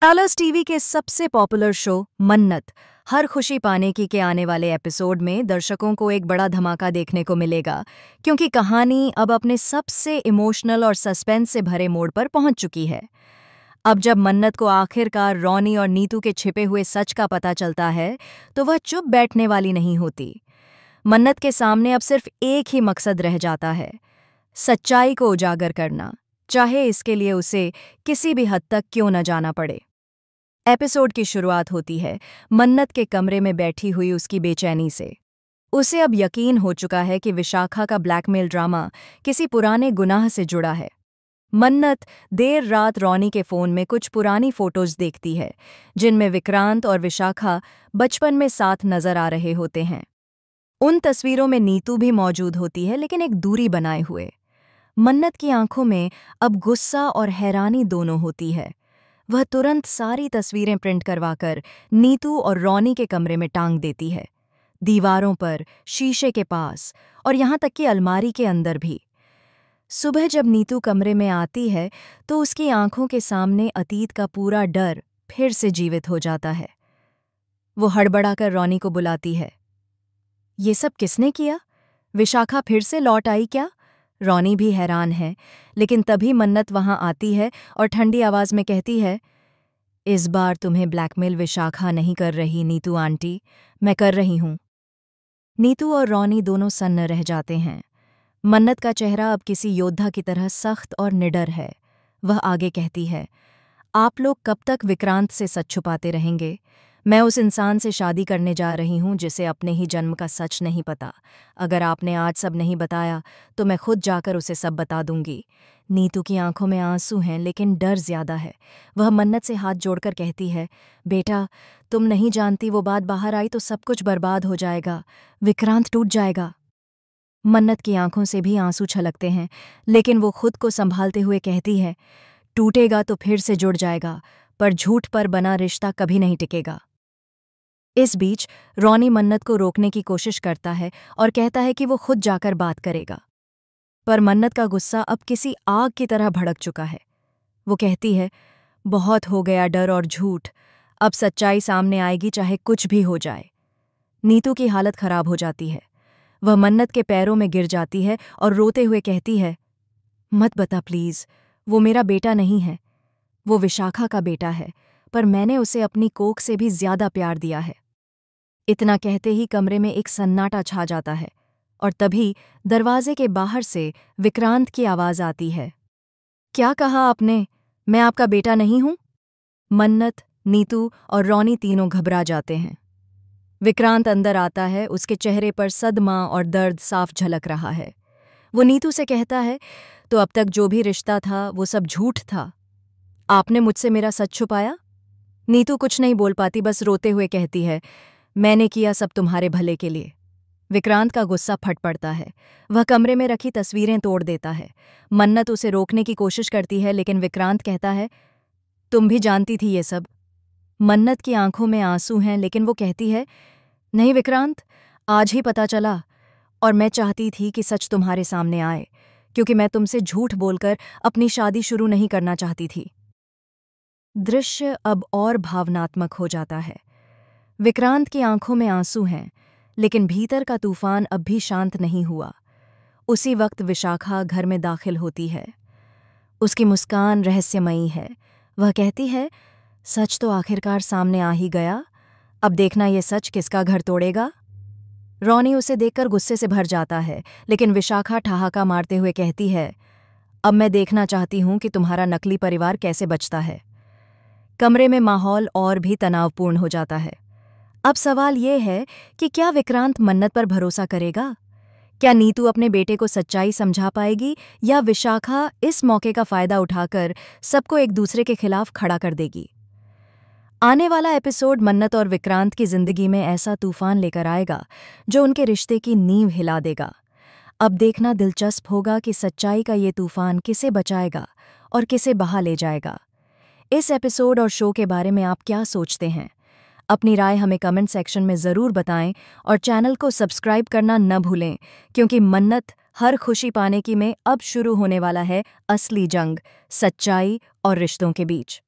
Colors TV के सबसे popular show मन्नत हर खुशी पाने की के आने वाले एपिसोड में दर्शकों को एक बड़ा धमाका देखने को मिलेगा, क्योंकि कहानी अब अपने सबसे इमोशनल और सस्पेंस से भरे मोड़ पर पहुंच चुकी है। अब जब मन्नत को आखिरकार रॉनी और नीतू के छिपे हुए सच का पता चलता है, तो वह चुप बैठने वाली नहीं होती। मन्नत के सामने अब सिर्फ एक ही मकसद रह जाता है, सच्चाई को उजागर करना, चाहे इसके लिए उसे किसी भी हद तक क्यों न जाना पड़े। एपिसोड की शुरुआत होती है मन्नत के कमरे में बैठी हुई उसकी बेचैनी से। उसे अब यकीन हो चुका है कि विशाखा का ब्लैकमेल ड्रामा किसी पुराने गुनाह से जुड़ा है। मन्नत देर रात रॉनी के फोन में कुछ पुरानी फोटोज देखती है, जिनमें विक्रांत और विशाखा बचपन में साथ नजर आ रहे होते हैं। उन तस्वीरों में नीतू भी मौजूद होती है, लेकिन एक दूरी बनाए हुए। मन्नत की आंखों में अब गुस्सा और हैरानी दोनों होती है। वह तुरंत सारी तस्वीरें प्रिंट करवाकर नीतू और रॉनी के कमरे में टांग देती है, दीवारों पर, शीशे के पास और यहाँ तक कि अलमारी के अंदर भी। सुबह जब नीतू कमरे में आती है तो उसकी आंखों के सामने अतीत का पूरा डर फिर से जीवित हो जाता है। वो हड़बड़ाकर रॉनी को बुलाती है। ये सब किसने किया? विशाखा फिर से लौट आई क्या? रॉनी भी हैरान है, लेकिन तभी मन्नत वहां आती है और ठंडी आवाज में कहती है, इस बार तुम्हें ब्लैकमेल विशाखा नहीं कर रही नीतू आंटी, मैं कर रही हूं। नीतू और रॉनी दोनों सन्न रह जाते हैं। मन्नत का चेहरा अब किसी योद्धा की तरह सख्त और निडर है। वह आगे कहती है, आप लोग कब तक विक्रांत से सच छुपाते रहेंगे? मैं उस इंसान से शादी करने जा रही हूं जिसे अपने ही जन्म का सच नहीं पता। अगर आपने आज सब नहीं बताया तो मैं खुद जाकर उसे सब बता दूंगी। नीतू की आंखों में आंसू हैं, लेकिन डर ज्यादा है। वह मन्नत से हाथ जोड़कर कहती है, बेटा, तुम नहीं जानती, वो बात बाहर आई तो सब कुछ बर्बाद हो जाएगा, विक्रांत टूट जाएगा। मन्नत की आंखों से भी आंसू छलकते हैं, लेकिन वो खुद को संभालते हुए कहती है, टूटेगा तो फिर से जुड़ जाएगा, पर झूठ पर बना रिश्ता कभी नहीं टिकेगा। इस बीच रॉनी मन्नत को रोकने की कोशिश करता है और कहता है कि वो खुद जाकर बात करेगा। पर मन्नत का गुस्सा अब किसी आग की तरह भड़क चुका है। वो कहती है, बहुत हो गया डर और झूठ, अब सच्चाई सामने आएगी चाहे कुछ भी हो जाए। नीतू की हालत खराब हो जाती है। वह मन्नत के पैरों में गिर जाती है और रोते हुए कहती है, मत बता प्लीज, वो मेरा बेटा नहीं है। वो विशाखा का बेटा है, पर मैंने उसे अपनी कोख से भी ज्यादा प्यार दिया है। इतना कहते ही कमरे में एक सन्नाटा छा जाता है और तभी दरवाजे के बाहर से विक्रांत की आवाज आती है, क्या कहा आपने? मैं आपका बेटा नहीं हूं? मन्नत, नीतू और रॉनी तीनों घबरा जाते हैं। विक्रांत अंदर आता है, उसके चेहरे पर सदमा और दर्द साफ झलक रहा है। वो नीतू से कहता है, तो अब तक जो भी रिश्ता था वो सब झूठ था? आपने मुझसे मेरा सच छुपाया? नीतू कुछ नहीं बोल पाती, बस रोते हुए कहती है, मैंने किया सब तुम्हारे भले के लिए। विक्रांत का गुस्सा फट पड़ता है। वह कमरे में रखी तस्वीरें तोड़ देता है। मन्नत उसे रोकने की कोशिश करती है, लेकिन विक्रांत कहता है, तुम भी जानती थी ये सब। मन्नत की आंखों में आंसू हैं, लेकिन वो कहती है, नहीं विक्रांत, आज ही पता चला और मैं चाहती थी कि सच तुम्हारे सामने आए, क्योंकि मैं तुमसे झूठ बोलकर अपनी शादी शुरू नहीं करना चाहती थी। दृश्य अब और भावनात्मक हो जाता है। विक्रांत की आंखों में आंसू हैं, लेकिन भीतर का तूफान अब भी शांत नहीं हुआ। उसी वक्त विशाखा घर में दाखिल होती है। उसकी मुस्कान रहस्यमयी है। वह कहती है, सच तो आखिरकार सामने आ ही गया, अब देखना ये सच किसका घर तोड़ेगा। रॉनी उसे देखकर गुस्से से भर जाता है, लेकिन विशाखा ठहाका मारते हुए कहती है, अब मैं देखना चाहती हूं कि तुम्हारा नकली परिवार कैसे बचता है। कमरे में माहौल और भी तनावपूर्ण हो जाता है। अब सवाल ये है कि क्या विक्रांत मन्नत पर भरोसा करेगा? क्या नीतू अपने बेटे को सच्चाई समझा पाएगी, या विशाखा इस मौके का फायदा उठाकर सबको एक दूसरे के खिलाफ खड़ा कर देगी? आने वाला एपिसोड मन्नत और विक्रांत की जिंदगी में ऐसा तूफान लेकर आएगा जो उनके रिश्ते की नींव हिला देगा। अब देखना दिलचस्प होगा कि सच्चाई का ये तूफान किसे बचाएगा और किसे बहा ले जाएगा। इस एपिसोड और शो के बारे में आप क्या सोचते हैं? अपनी राय हमें कमेंट सेक्शन में ज़रूर बताएं और चैनल को सब्सक्राइब करना न भूलें, क्योंकि मन्नत हर खुशी पाने की में अब शुरू होने वाला है असली जंग, सच्चाई और रिश्तों के बीच।